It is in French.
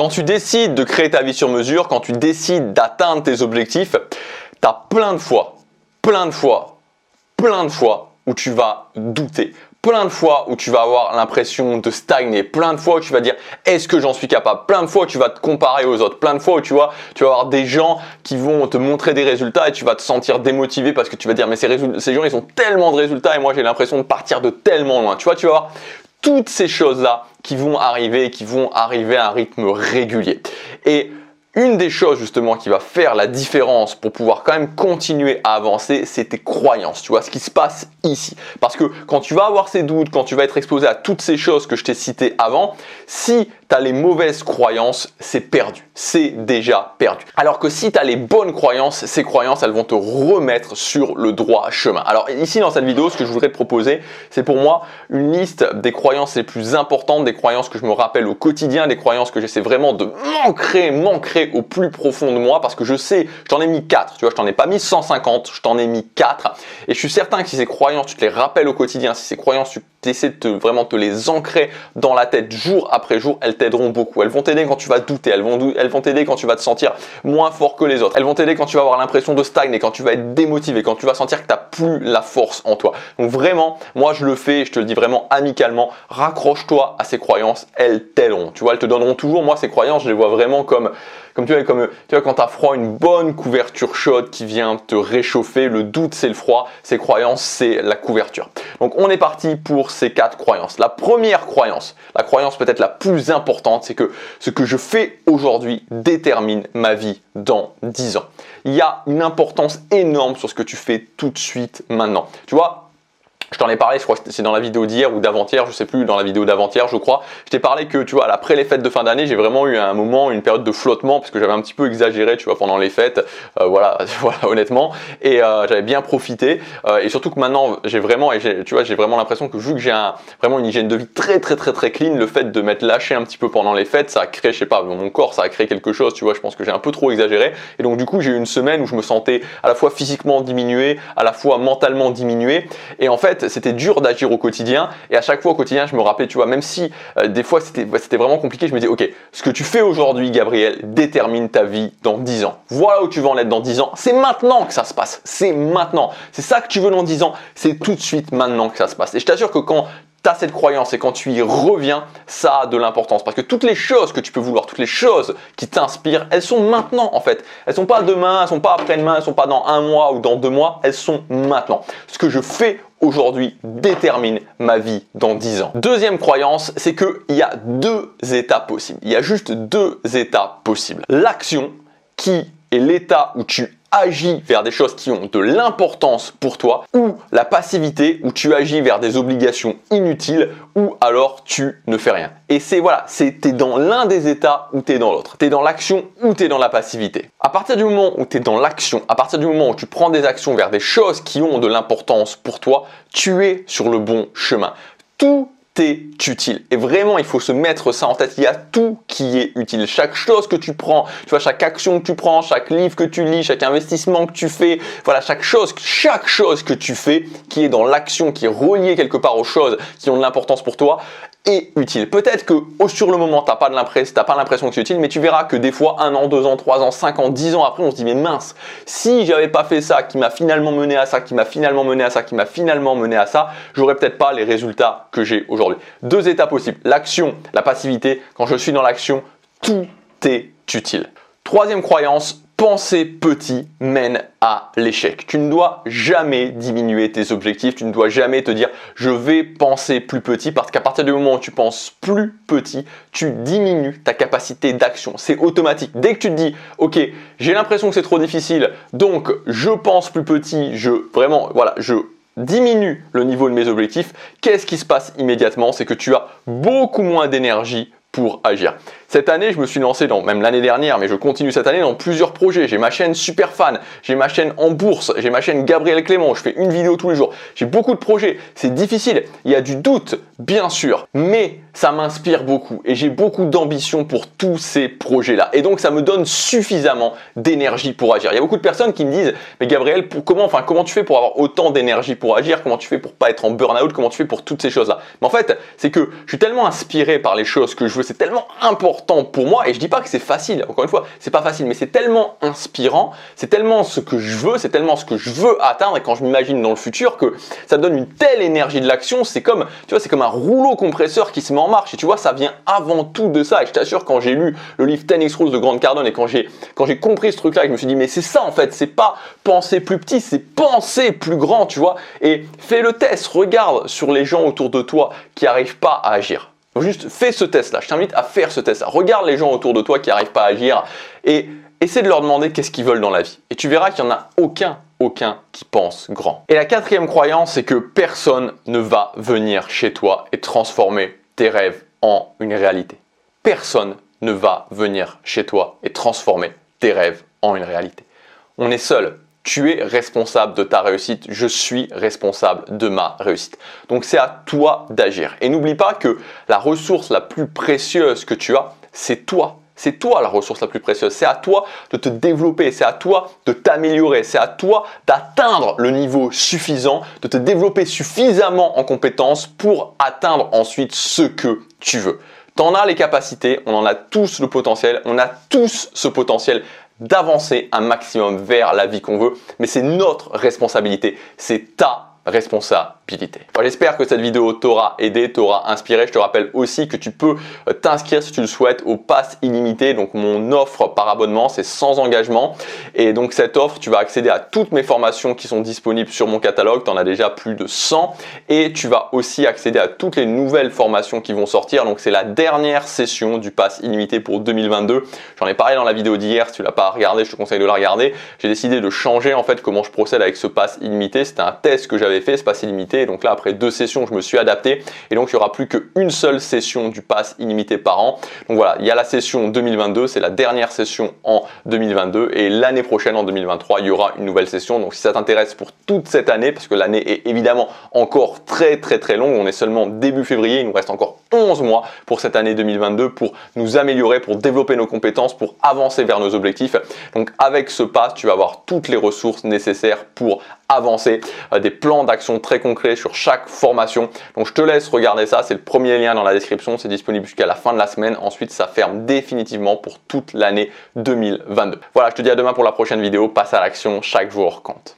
Quand tu décides de créer ta vie sur mesure, quand tu décides d'atteindre tes objectifs, tu as plein de fois où tu vas douter. Plein de fois où tu vas avoir l'impression de stagner, plein de fois où tu vas dire est-ce que j'en suis capable, plein de fois où tu vas te comparer aux autres, plein de fois où tu vas avoir des gens qui vont te montrer des résultats et tu vas te sentir démotivé parce que tu vas dire mais ces gens ils ont tellement de résultats et moi j'ai l'impression de partir de tellement loin. Tu vas avoir toutes ces choses-là qui vont arriver à un rythme régulier. Et une des choses justement qui va faire la différence pour pouvoir quand même continuer à avancer, c'est tes croyances, tu vois, ce qui se passe ici. Parce que quand tu vas avoir ces doutes, quand tu vas être exposé à toutes ces choses que je t'ai citées avant, si tu as les mauvaises croyances, c'est perdu, c'est déjà perdu. Alors que si tu as les bonnes croyances, ces croyances, elles vont te remettre sur le droit chemin. Alors ici dans cette vidéo, ce que je voudrais te proposer, c'est pour moi une liste des croyances les plus importantes, des croyances que je me rappelle au quotidien, des croyances que j'essaie vraiment de m'ancrer au plus profond de moi parce que je sais, je t'en ai mis 4, tu vois, je t'en ai pas mis 150, je t'en ai mis 4 et je suis certain que si ces croyances, tu te les rappelles au quotidien, si ces croyances, tu essaies de vraiment te les ancrer dans la tête jour après jour, elles t'aideront beaucoup. Elles vont t'aider quand tu vas douter, elles vont t'aider quand tu vas te sentir moins fort que les autres, elles vont t'aider quand tu vas avoir l'impression de stagner, quand tu vas être démotivé, quand tu vas sentir que tu n'as plus la force en toi. Donc vraiment, moi je le fais et je te le dis vraiment amicalement, raccroche-toi à ces croyances, elles t'aideront. Tu vois, elles te donneront toujours, moi ces croyances, je les vois vraiment comme tu vois, quand tu as froid, une bonne couverture chaude qui vient te réchauffer. Le doute, c'est le froid. Ces croyances, c'est la couverture. Donc, on est parti pour ces 4 croyances. La première croyance, la croyance peut-être la plus importante, c'est que ce que je fais aujourd'hui détermine ma vie dans 10 ans. Il y a une importance énorme sur ce que tu fais tout de suite maintenant. Tu vois, je t'en ai parlé, je crois que c'est dans la vidéo d'hier ou d'avant-hier, je sais plus, dans la vidéo d'avant-hier, je crois. Je t'ai parlé que, tu vois, après les fêtes de fin d'année, j'ai vraiment eu un moment, une période de flottement parce que j'avais un petit peu exagéré, tu vois, pendant les fêtes, voilà, honnêtement. Et j'avais bien profité. Et surtout que maintenant, j'ai vraiment l'impression que vu que j'ai vraiment une hygiène de vie très clean, le fait de m'être lâché un petit peu pendant les fêtes, ça a créé, je sais pas, mon corps, ça a créé quelque chose, tu vois, je pense que j'ai un peu trop exagéré. Et donc, du coup, j'ai eu une semaine où je me sentais à la fois physiquement diminué, à la fois mentalement diminué. Et en fait, c'était dur d'agir au quotidien et à chaque fois au quotidien je me rappelais, tu vois, même si des fois c'était vraiment compliqué, je me dis ok, ce que tu fais aujourd'hui Gabriel détermine ta vie dans 10 ans. Voilà où tu vas en être dans 10 ans, c'est maintenant que ça se passe, c'est maintenant, c'est ça que tu veux dans 10 ans, c'est tout de suite maintenant que ça se passe. Et je t'assure que quand tu as cette croyance et quand tu y reviens, ça a de l'importance parce que toutes les choses que tu peux vouloir, toutes les choses qui t'inspirent, elles sont maintenant en fait. Elles sont pas demain, elles sont pas après-demain, elles sont pas dans 1 mois ou dans 2 mois, elles sont maintenant. Ce que je fais aujourd'hui détermine ma vie dans 10 ans. Deuxième croyance, c'est qu'il y a 2 états possibles. Il y a juste 2 états possibles. L'action qui est l'état où tu agis vers des choses qui ont de l'importance pour toi, ou la passivité où tu agis vers des obligations inutiles, ou alors tu ne fais rien. Et t'es dans l'un des états ou t'es dans l'autre. T'es dans l'action ou t'es dans la passivité. À partir du moment où t'es dans l'action, à partir du moment où tu prends des actions vers des choses qui ont de l'importance pour toi, tu es sur le bon chemin. Tout est utile. Et vraiment, il faut se mettre ça en tête. Il y a tout qui est utile. Chaque chose que tu prends, tu vois, chaque action que tu prends, chaque livre que tu lis, chaque investissement que tu fais, voilà, chaque chose que tu fais qui est dans l'action, qui est reliée quelque part aux choses qui ont de l'importance pour toi, est utile. Peut-être que sur le moment, t'as pas l'impression que c'est utile, mais tu verras que des fois, 1 an, 2 ans, 3 ans, 5 ans, 10 ans après, on se dit mais mince, si j'avais pas fait ça, qui m'a finalement mené à ça, qui m'a finalement mené à ça, qui m'a finalement mené à ça, j'aurais peut-être pas les résultats que j'ai aujourd'hui. 2 états possibles, l'action, la passivité. Quand je suis dans l'action, tout est utile. Troisième croyance, penser petit mène à l'échec. Tu ne dois jamais diminuer tes objectifs, tu ne dois jamais te dire je vais penser plus petit parce qu'à partir du moment où tu penses plus petit, tu diminues ta capacité d'action. C'est automatique. Dès que tu te dis ok, j'ai l'impression que c'est trop difficile, donc je pense plus petit, je diminue le niveau de mes objectifs, qu'est-ce qui se passe immédiatement? C'est que tu as beaucoup moins d'énergie pour agir. Cette année, je me suis lancé même l'année dernière, mais je continue cette année dans plusieurs projets. J'ai ma chaîne Superfan, j'ai ma chaîne en bourse, j'ai ma chaîne Gabriel Clément, je fais une vidéo tous les jours. J'ai beaucoup de projets, c'est difficile, il y a du doute, bien sûr, mais ça m'inspire beaucoup et j'ai beaucoup d'ambition pour tous ces projets-là. Et donc, ça me donne suffisamment d'énergie pour agir. Il y a beaucoup de personnes qui me disent, mais Gabriel, comment tu fais pour avoir autant d'énergie pour agir? Comment tu fais pour pas être en burn-out? Comment tu fais pour toutes ces choses-là? Mais en fait, c'est que je suis tellement inspiré par les choses que je veux que c'est tellement important pour moi, et je dis pas que c'est facile, encore une fois, c'est pas facile, mais c'est tellement inspirant, c'est tellement ce que je veux, c'est tellement ce que je veux atteindre, et quand je m'imagine dans le futur que ça me donne une telle énergie de l'action, c'est comme, tu vois, c'est comme un rouleau compresseur qui se met en marche, et tu vois, ça vient avant tout de ça, et je t'assure, quand j'ai lu le livre 10X Rules de Grant Cardone, et quand j'ai compris ce truc-là, je me suis dit, mais c'est ça en fait, c'est pas penser plus petit, c'est penser plus grand, tu vois, et fais le test, regarde sur les gens autour de toi qui n'arrivent pas à agir. Donc juste fais ce test-là, je t'invite à faire ce test-là. Regarde les gens autour de toi qui n'arrivent pas à agir et essaie de leur demander qu'est-ce qu'ils veulent dans la vie. Et tu verras qu'il n'y en a aucun qui pense grand. Et la quatrième croyance, c'est que personne ne va venir chez toi et transformer tes rêves en une réalité. Personne ne va venir chez toi et transformer tes rêves en une réalité. On est seul. Tu es responsable de ta réussite, je suis responsable de ma réussite. Donc c'est à toi d'agir. Et n'oublie pas que la ressource la plus précieuse que tu as, c'est toi. C'est toi la ressource la plus précieuse. C'est à toi de te développer, c'est à toi de t'améliorer, c'est à toi d'atteindre le niveau suffisant, de te développer suffisamment en compétences pour atteindre ensuite ce que tu veux. Tu en as les capacités, on en a tous le potentiel, on a tous ce potentiel d'avancer un maximum vers la vie qu'on veut, mais c'est notre responsabilité, c'est ta responsabilité. J'espère que cette vidéo t'aura aidé, t'aura inspiré. Je te rappelle aussi que tu peux t'inscrire si tu le souhaites au pass illimité, donc mon offre par abonnement, c'est sans engagement. Et donc cette offre, tu vas accéder à toutes mes formations qui sont disponibles sur mon catalogue, tu en as déjà plus de 100 et tu vas aussi accéder à toutes les nouvelles formations qui vont sortir. Donc c'est la dernière session du pass illimité pour 2022. J'en ai parlé dans la vidéo d'hier, si tu l'as pas regardé, je te conseille de la regarder. J'ai décidé de changer en fait comment je procède avec ce pass illimité. C'était un test que j'avais fait, ce pass illimité, et donc là après 2 sessions je me suis adapté et donc il n'y aura plus qu'une seule session du pass illimité par an. Donc voilà, il y a la session 2022, c'est la dernière session en 2022 et l'année prochaine en 2023 il y aura une nouvelle session. Donc si ça t'intéresse pour toute cette année, parce que l'année est évidemment encore très longue, on est seulement début février, il nous reste encore 11 mois pour cette année 2022 pour nous améliorer, pour développer nos compétences, pour avancer vers nos objectifs. Donc avec ce pass, tu vas avoir toutes les ressources nécessaires pour avancer, des plans d'action très concrets sur chaque formation. Donc je te laisse regarder ça, c'est le premier lien dans la description, c'est disponible jusqu'à la fin de la semaine. Ensuite, ça ferme définitivement pour toute l'année 2022. Voilà, je te dis à demain pour la prochaine vidéo. Passe à l'action, chaque jour compte.